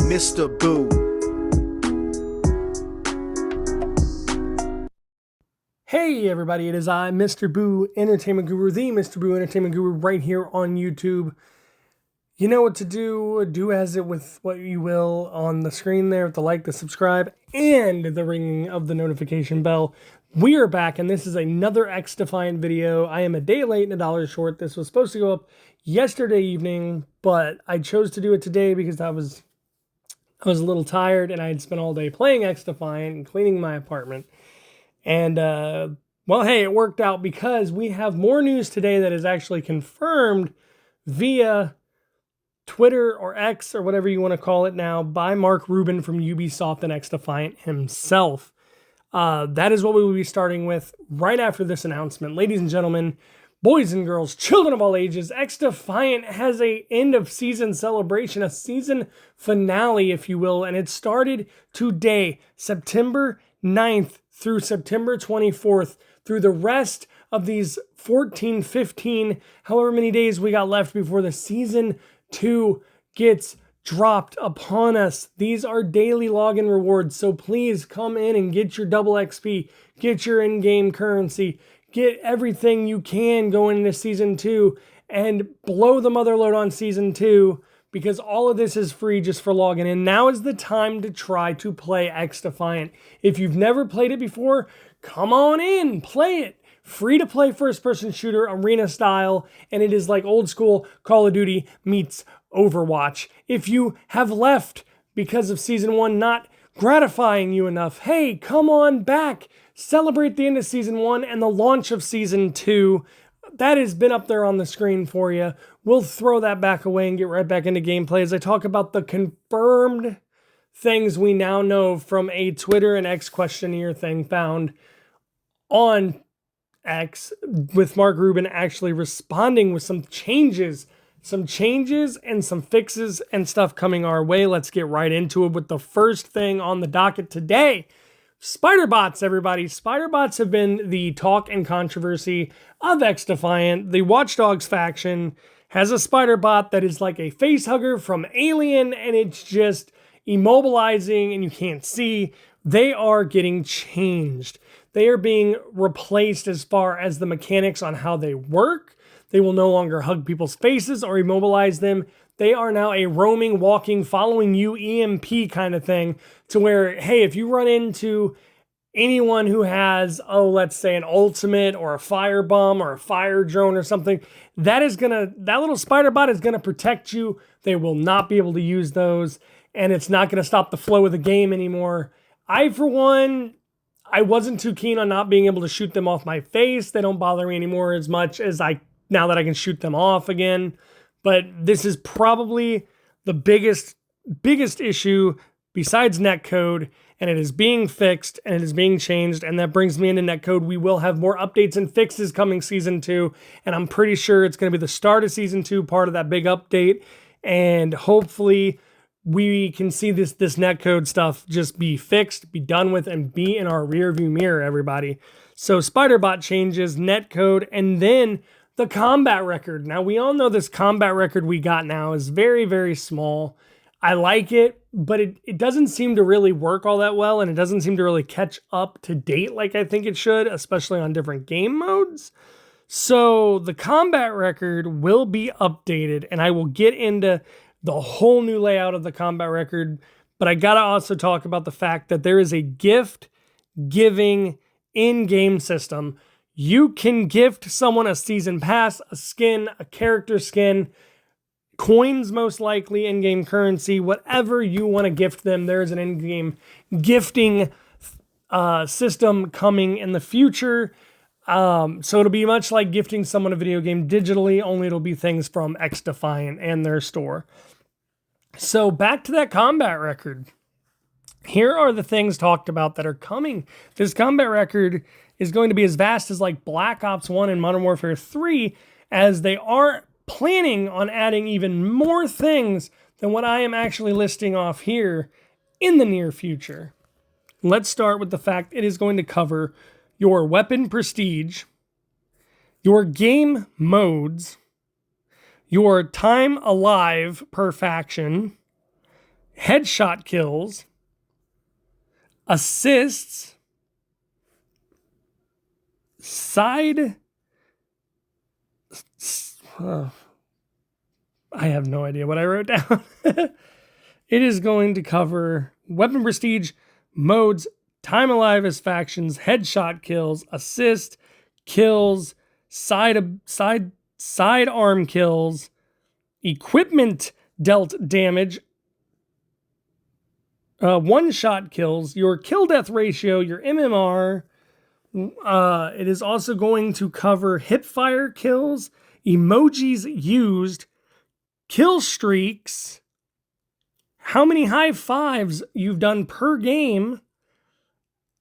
Mr. Boo. Hey everybody, it is I, Mr. Boo Entertainment Guru, the Mr. Boo Entertainment Guru, right here on YouTube. You know what to do. Do as it with what you will on the screen there with the like, the subscribe, and the ringing of the notification bell. We are back, and this is another Xdefiant video. I am a day late and $1 short. This was supposed to go up yesterday evening, but I chose to do it today because I was a little tired, and I had spent all day playing Xdefiant and cleaning my apartment. And, well, hey, it worked out because we have more news today that is actually confirmed via Twitter or X or whatever you want to call it now by Mark Rubin from Ubisoft and Xdefiant himself. That is what we will be starting with right after this announcement. Ladies and gentlemen, boys and girls, children of all ages, Xdefiant has a end of season celebration, a season finale, if you will, and it started today, September 9th through September 24th, through the rest of these 14, 15, however many days we got left before the season 2 gets dropped upon us. These are daily login rewards, so please come in and get your double XP, get your in-game currency, get everything you can going into Season 2, and blow the mother load on Season 2, because all of this is free just for logging in. Now is the time to try to play Xdefiant. If you've never played it before, come on in, play it. Free to play first-person shooter, arena style, and it is like old school Call of Duty meets Overwatch. If you have left because of Season 1 not gratifying you enough, hey, come on back. Celebrate the end of Season 1 and the launch of Season 2. That has been up there on the screen for you. We'll throw that back away and get right back into gameplay as I talk about the confirmed things we now know from a Twitter and X questionnaire thing found on X, with Mark Rubin actually responding with some changes and some fixes and stuff coming our way. Let's get right into it with the first thing on the docket today. Spider bots, everybody. Spider bots have been the talk and controversy of Xdefiant. The Watch Dogs faction has a spider bot that is like a face hugger from Alien, and it's just immobilizing and you can't see. They are getting changed. They are being replaced as far as the mechanics on how they work. They will no longer hug people's faces or immobilize them. They are now a roaming, walking, following you EMP kind of thing, to where, hey, if you run into anyone who has, let's say an ultimate or a firebomb or a fire drone or something, that little spider bot is gonna protect you. They will not be able to use those, and it's not gonna stop the flow of the game anymore. For one, I wasn't too keen on not being able to shoot them off my face. They don't bother me anymore as much as now that I can shoot them off again. But this is probably the biggest issue besides netcode, and it is being fixed and it is being changed, and that brings me into netcode. We will have more updates and fixes coming Season 2, and I'm pretty sure it's going to be the start of Season 2, part of that big update, and hopefully we can see this netcode stuff just be fixed, be done with, and be in our rearview mirror, everybody. So Spiderbot changes, netcode, and then the combat record. Now, we all know this combat record we got now is very, very small. I like it, but it doesn't seem to really work all that well, and it doesn't seem to really catch up to date like I think it should, especially on different game modes. So the combat record will be updated, and I will get into the whole new layout of the combat record, but I gotta also talk about the fact that there is a gift giving in-game system. You can gift someone a season pass, a skin, a character skin, coins most likely, in-game currency, whatever you want to gift them. There is an in-game gifting system coming in the future. So it'll be much like gifting someone a video game digitally, only it'll be things from Xdefiant and their store. So back to that combat record. Here are the things talked about that are coming. This combat record is going to be as vast as like Black Ops 1 and Modern Warfare 3, as they are planning on adding even more things than what I am actually listing off here in the near future. Let's start with the fact it is going to cover your weapon prestige, your game modes, your time alive per faction, headshot kills, assists, side... I have no idea what I wrote down. It is going to cover weapon prestige, modes, time alive as factions, headshot kills, assist, kills, side arm kills, equipment dealt damage, one-shot kills, your kill-death ratio, your MMR. It is also going to cover hipfire kills, emojis used, kill streaks, how many high fives you've done per game,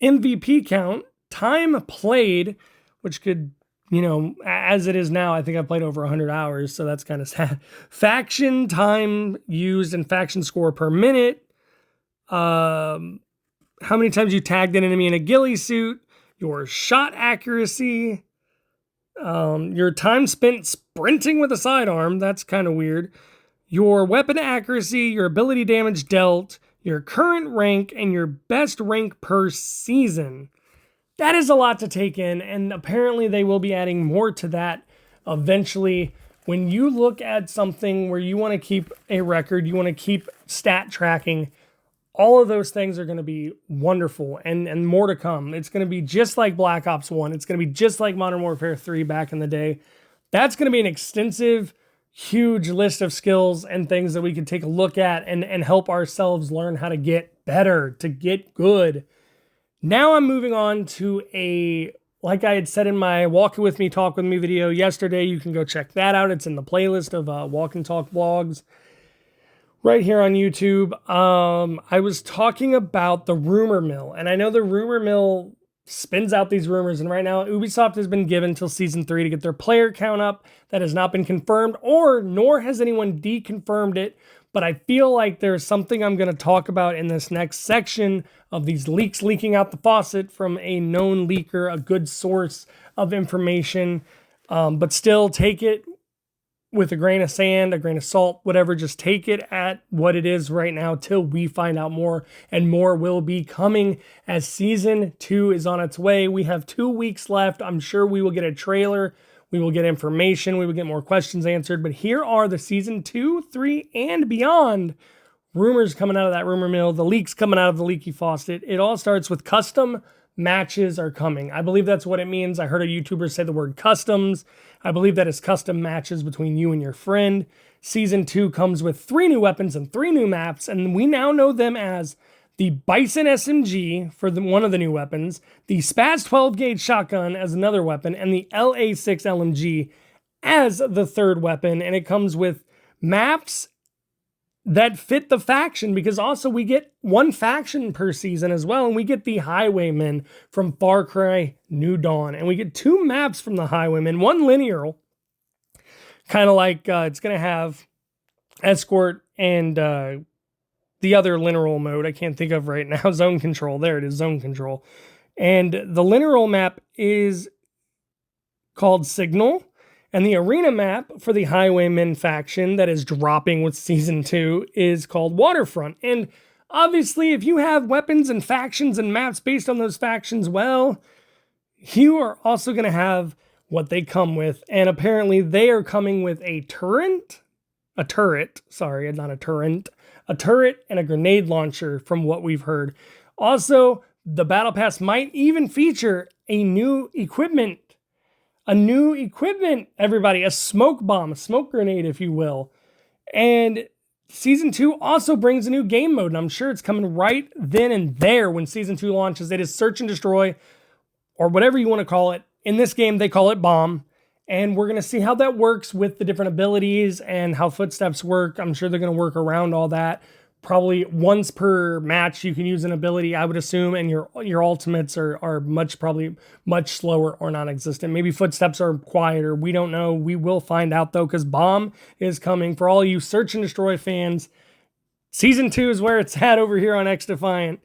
MVP count, time played, which could, you know, as it is now, I think I've played over 100 hours, so that's kind of sad. Faction time used and faction score per minute. How many times you tagged an enemy in a ghillie suit, your shot accuracy, your time spent sprinting with a sidearm, that's kind of weird, your weapon accuracy, your ability damage dealt, your current rank, and your best rank per season. That is a lot to take in, and apparently they will be adding more to that eventually. When you look at something where you want to keep a record, you want to keep stat tracking, all of those things are going to be wonderful and more to come. It's going to be just like Black Ops 1. It's going to be just like Modern Warfare 3 back in the day. That's going to be an extensive, huge list of skills and things that we can take a look at and help ourselves learn how to get better, to get good. Now I'm moving on to like I had said in my Walk With Me, Talk With Me video yesterday, you can go check that out. It's in the playlist of Walk and Talk vlogs right here on YouTube. I was talking about the rumor mill, and I know the rumor mill spins out these rumors, and right now Ubisoft has been given till Season 3 to get their player count up. That has not been confirmed, nor has anyone deconfirmed it, but I feel like there's something I'm going to talk about in this next section of these leaks leaking out the faucet from a known leaker, a good source of information, but still take it with a grain of sand, a grain of salt, whatever. Just take it at what it is right now till we find out more, and more will be coming as Season 2 is on its way. We have 2 weeks left. I'm sure we will get a trailer. We will get information. We will get more questions answered. But here are the Season 2, 3, and beyond rumors coming out of that rumor mill, the leaks coming out of the leaky faucet. It all starts with custom matches are coming. I believe that's what it means. I heard a YouTuber say the word customs. I believe that is custom matches between you and your friend. Season 2 comes with 3 new weapons and 3 new maps, and we now know them as the Bison SMG for one of the new weapons, the Spaz 12 gauge shotgun as another weapon, and the LA6 LMG as the third weapon. And it comes with maps that fit the faction, because also we get 1 faction per season as well, and we get the Highwaymen from Far Cry New Dawn, and we get 2 maps from the Highwaymen, 1 linear, kind of like it's going to have Escort and the other linear mode I can't think of right now, Zone Control. There it is, Zone Control. And the linear map is called Signal, and the arena map for the Highwaymen faction that is dropping with Season 2 is called Waterfront. And obviously, if you have weapons and factions and maps based on those factions, well, you are also going to have what they come with. And apparently, they are coming with a turret and a grenade launcher from what we've heard. Also, the Battle Pass might even feature a new equipment, everybody, a smoke bomb, a smoke grenade, if you will. And Season 2 also brings a new game mode, and I'm sure it's coming right then and there when Season 2 launches. It is Search and Destroy, or whatever you want to call it. In this game, they call it Bomb. And we're going to see how that works with the different abilities and how footsteps work. I'm sure they're going to work around all that. Probably once per match you can use an ability, I would assume, and your ultimates are probably much slower or non-existent. Maybe footsteps are quieter. We don't know. We will find out though, because Bomb is coming. For all you Search and Destroy fans, Season 2 is where it's at over here on Xdefiant.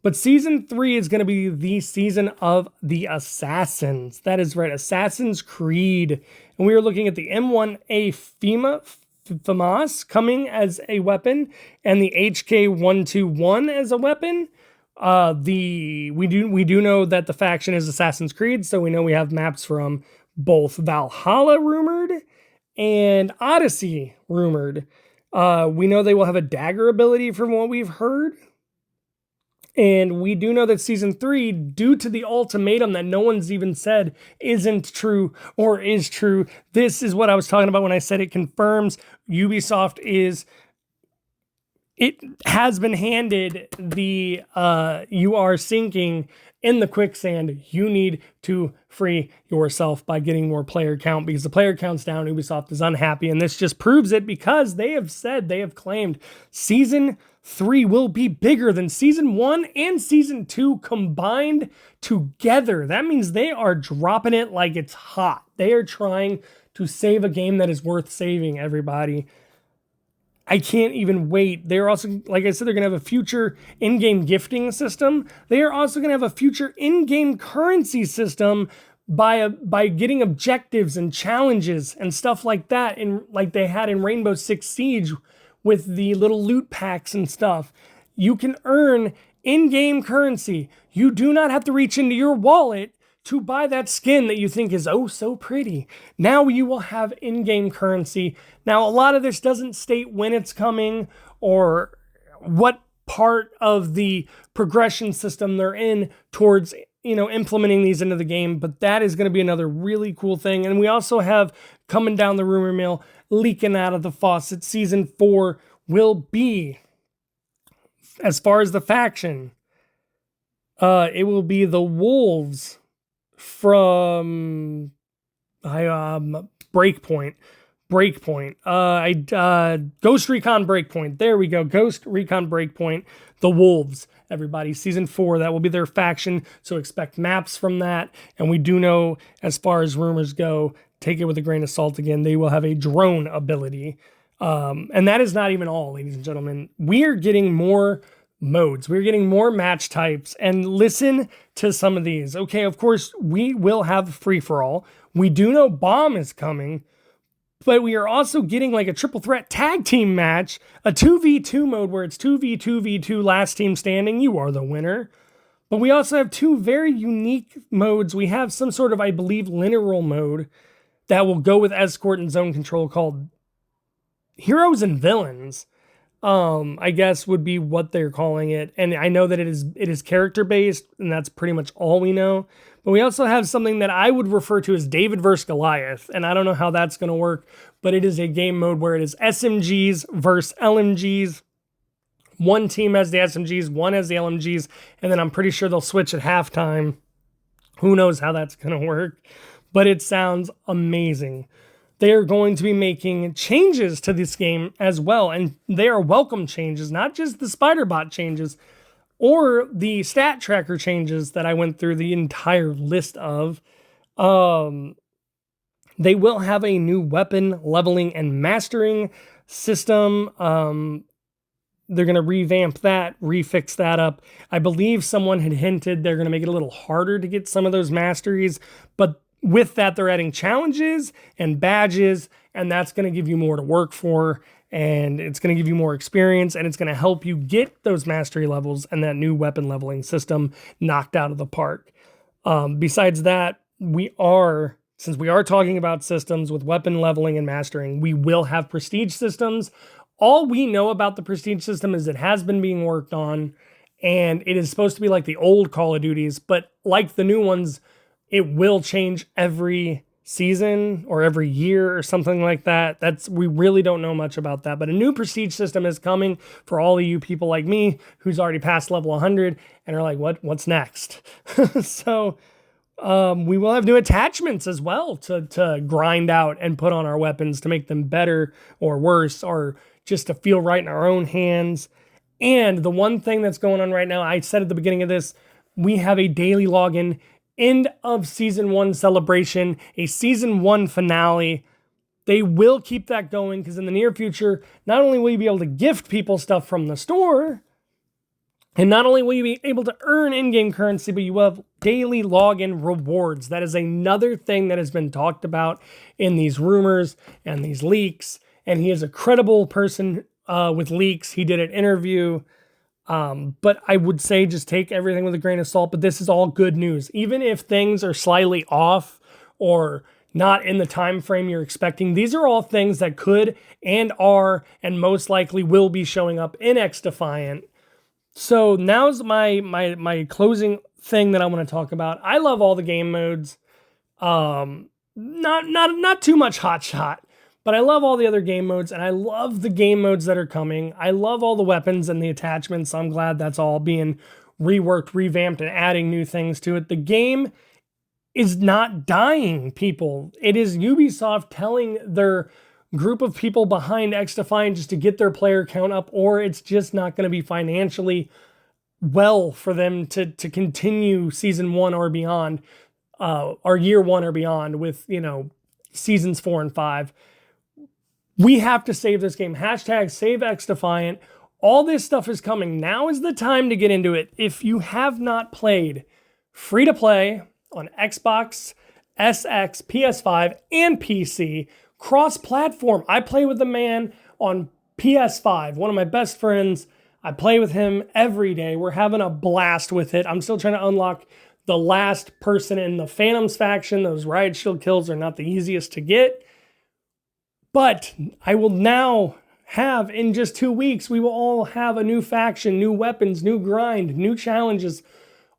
But Season 3 is going to be the season of the Assassins. That is right, Assassin's Creed. And we are looking at the M1A FAMAS coming as a weapon, and the HK121 as a weapon. We do know that the faction is Assassin's Creed, so we know we have maps from both Valhalla rumored and Odyssey rumored. We know they will have a dagger ability from what we've heard. And we do know that Season 3, due to the ultimatum that no one's even said isn't true or is true, this is what I was talking about when I said it confirms Ubisoft it has been handed the you are sinking in the quicksand. You need to free yourself by getting more player count, because the player count's down. Ubisoft is unhappy, and this just proves it, because they have claimed Season 3 will be bigger than Season 1 and Season 2 combined together. That means they are dropping it like it's hot. They are trying to save a game that is worth saving, everybody. I can't even wait. They're also, like I said, they're going to have a future in-game gifting system. They are also going to have a future in-game currency system by getting objectives and challenges and stuff like that, like they had in Rainbow Six Siege with the little loot packs and stuff. You can earn in-game currency. You do not have to reach into your wallet to buy that skin that you think is oh so pretty. Now you will have in-game currency. Now, a lot of this doesn't state when it's coming or what part of the progression system they're in towards, implementing these into the game, but that is going to be another really cool thing. And we also have, coming down the rumor mill, leaking out of the faucet, Season 4 will be, as far as the faction, it will be the Wolves from Breakpoint. Ghost Recon Breakpoint. There we go. Ghost Recon Breakpoint. The Wolves, everybody. Season 4, that will be their faction. So expect maps from that. And we do know, as far as rumors go, take it with a grain of salt again, they will have a drone ability. And that is not even all, ladies and gentlemen. We are getting more modes. We're getting more match types, and listen to some of these. Okay, of course, we will have free-for-all. We do know Bomb is coming, but we are also getting like a triple threat tag team match, a 2v2 mode where it's 2v2v2 last team standing. You are the winner. But we also have two very unique modes. We have some sort of, I believe, lineal mode that will go with escort and zone control called Heroes and Villains. I guess would be what they're calling it. And I know that it is character based, and that's pretty much all we know. But we also have something that I would refer to as David versus Goliath. And I don't know how that's going to work, but it is a game mode where it is SMGs versus LMGs. One team has the SMGs, one has the LMGs, and then I'm pretty sure they'll switch at halftime. Who knows how that's going to work, but it sounds amazing. They are going to be making changes to this game as well, and they are welcome changes, not just the Spider-Bot changes or the stat tracker changes that I went through the entire list of. They will have a new weapon leveling and mastering system. They're going to revamp that, refix that up. I believe someone had hinted they're going to make it a little harder to get some of those masteries, but with that, they're adding challenges and badges, and that's going to give you more to work for, and it's going to give you more experience, and it's going to help you get those mastery levels and that new weapon leveling system knocked out of the park. Besides that, since we are talking about systems with weapon leveling and mastering, we will have prestige systems. All we know about the prestige system is it has been being worked on, and it is supposed to be like the old Call of Duties, but like the new ones, it will change every season or every year or something like that. We really don't know much about that, but a new prestige system is coming for all of you people like me who's already passed level 100 and are like, what's next? So we will have new attachments as well to grind out and put on our weapons to make them better or worse, or just to feel right in our own hands. And the one thing that's going on right now, I said at the beginning of this, we have a daily login, end of Season 1 celebration, a Season 1 finale. They will keep that going because in the near future, not only will you be able to gift people stuff from the store, and not only will you be able to earn in-game currency, but you will have daily login rewards. That is another thing that has been talked about in these rumors and these leaks and he is a credible person with leaks. He did an interview. But I would say just take everything with a grain of salt, but this is all good news. Even if things are slightly off or not in the time frame you're expecting, these are all things that could and are and most likely will be showing up in Xdefiant. So now's my closing thing that I want to talk about. I love all the game modes. Not too much hotshot, but I love all the other game modes, and I love the game modes that are coming. I love all the weapons and the attachments. I'm glad that's all being reworked, revamped, and adding new things to it. The game is not dying, people. It is Ubisoft telling their group of people behind Xdefiant just to get their player count up, or it's just not going to be financially well for them to continue season 1 or beyond, or year 1 or beyond with, seasons 4 and 5. We have to save this game. Hashtag SaveXdefiant. All this stuff is coming. Now is the time to get into it. If you have not played free to play on Xbox, SX, PS5, and PC, cross-platform. I play with the man on PS5, one of my best friends. I play with him every day. We're having a blast with it. I'm still trying to unlock the last person in the Phantoms faction. Those riot shield kills are not the easiest to get. But I will now have, in just 2 weeks, we will all have a new faction, new weapons, new grind, new challenges.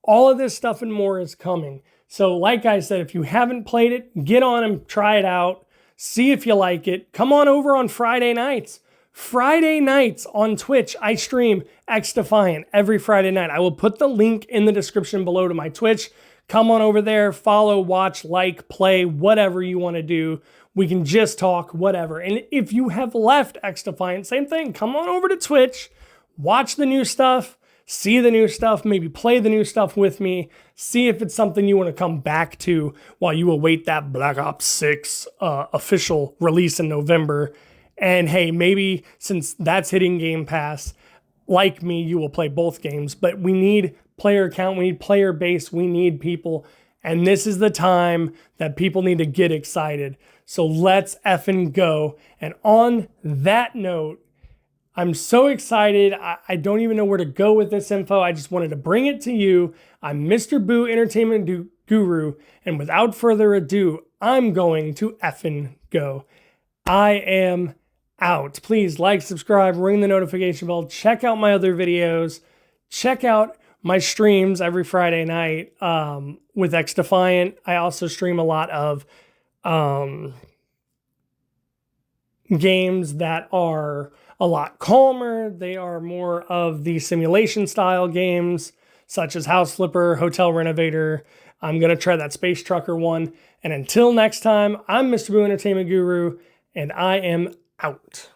All of this stuff and more is coming. So like I said, if you haven't played it, get on and try it out. See if you like it. Come on over on Friday nights. Friday nights on Twitch, I stream Xdefiant every Friday night. I will put the link in the description below to my Twitch. Come on over there, follow, watch, like, play, whatever you want to do. We can just talk, whatever. And if you have left Xdefiant, same thing. Come on over to Twitch, watch the new stuff, see the new stuff, maybe play the new stuff with me, see if it's something you want to come back to while you await that Black Ops 6 official release in November. And hey, maybe since that's hitting Game Pass, like me, you will play both games. But we need player count, we need player base, we need people. And this is the time that people need to get excited. So let's effing go. And on that note, I'm so excited. I don't even know where to go with this info. I just wanted to bring it to you. I'm Mr. Boo Entertainment Guru. And without further ado, I'm going to effing go. I am out. Please like, subscribe, ring the notification bell. Check out my other videos. Check out my streams every Friday night with Xdefiant. I also stream a lot of games that are a lot calmer. They are more of the simulation style games, such as House Flipper, Hotel Renovator. I'm going to try that Space Trucker one. And until next time, I'm Mr. Boo Entertainment Guru, and I am out.